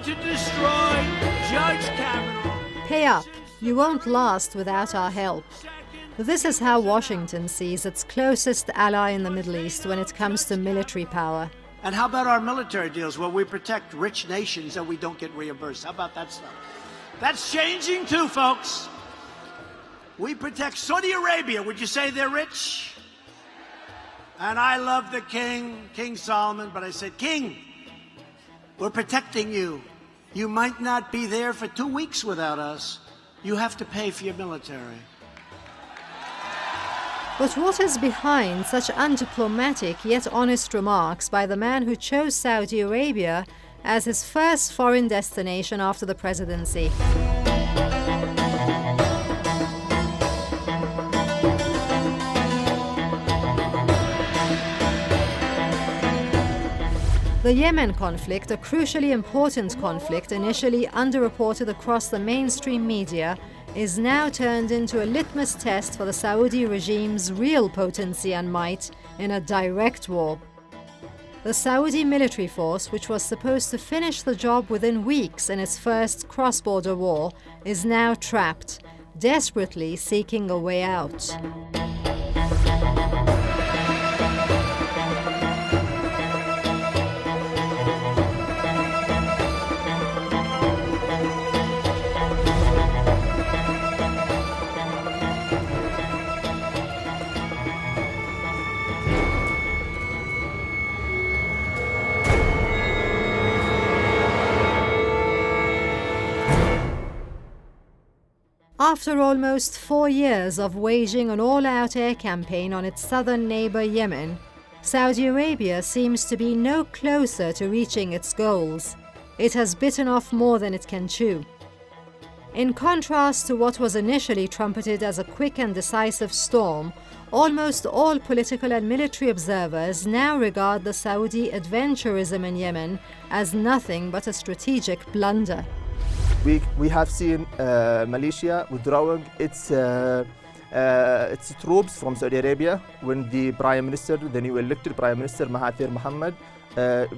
to destroy Judge Kavanaugh. Pay up. You won't last without our help. This is how Washington sees its closest ally in the Middle East when it comes to military power. And how about our military deals where we protect rich nations and we don't get reimbursed? How about that stuff? That's changing too, folks. We protect Saudi Arabia. Would you say they're rich? And I love the king, King Solomon, but I said, King, we're protecting you. You might not be there for 2 weeks without us. You have to pay for your military. But what is behind such undiplomatic yet honest remarks by the man who chose Saudi Arabia as his first foreign destination after the presidency? The Yemen conflict, a crucially important conflict initially underreported across the mainstream media, is now turned into a litmus test for the Saudi regime's real potency and might in a direct war. The Saudi military force, which was supposed to finish the job within weeks in its first cross-border war, is now trapped, desperately seeking a way out. After almost 4 years of waging an all-out air campaign on its southern neighbor Yemen, Saudi Arabia seems to be no closer to reaching its goals. It has bitten off more than it can chew. In contrast to what was initially trumpeted as a quick and decisive storm, almost all political and military observers now regard the Saudi adventurism in Yemen as nothing but a strategic blunder. We have seen Malaysia withdrawing its troops from Saudi Arabia when the new elected Prime Minister Mahathir Mohamad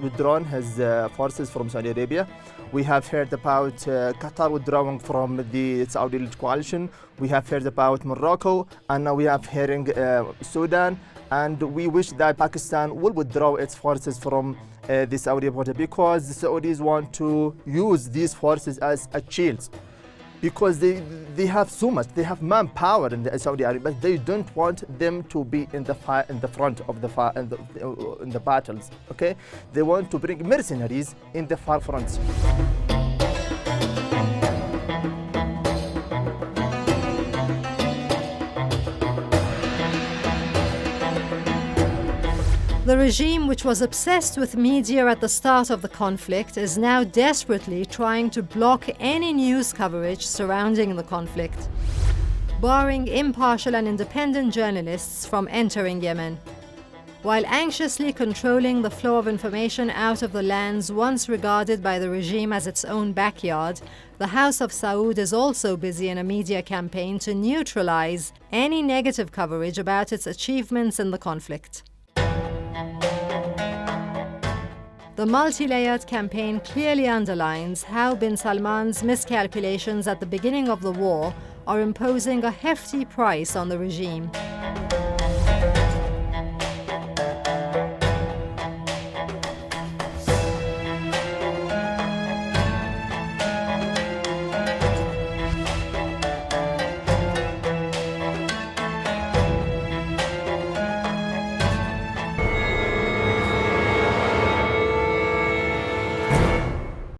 withdrawn his forces from Saudi Arabia. We have heard about Qatar withdrawing from the Saudi-led coalition. We have heard about Morocco, and now we are hearing Sudan. And we wish that Pakistan will withdraw its forces from the Saudi border because the Saudis want to use these forces as a shield because they have so much, they have manpower in the Saudi Arabia, but they don't want them to be in the front of in the battles. Okay, they want to bring mercenaries in the far front. The regime, which was obsessed with media at the start of the conflict, is now desperately trying to block any news coverage surrounding the conflict, barring impartial and independent journalists from entering Yemen, while anxiously controlling the flow of information out of the lands once regarded by the regime as its own backyard. The House of Saud is also busy in a media campaign to neutralize any negative coverage about its achievements in the conflict. The multi-layered campaign clearly underlines how bin Salman's miscalculations at the beginning of the war are imposing a hefty price on the regime.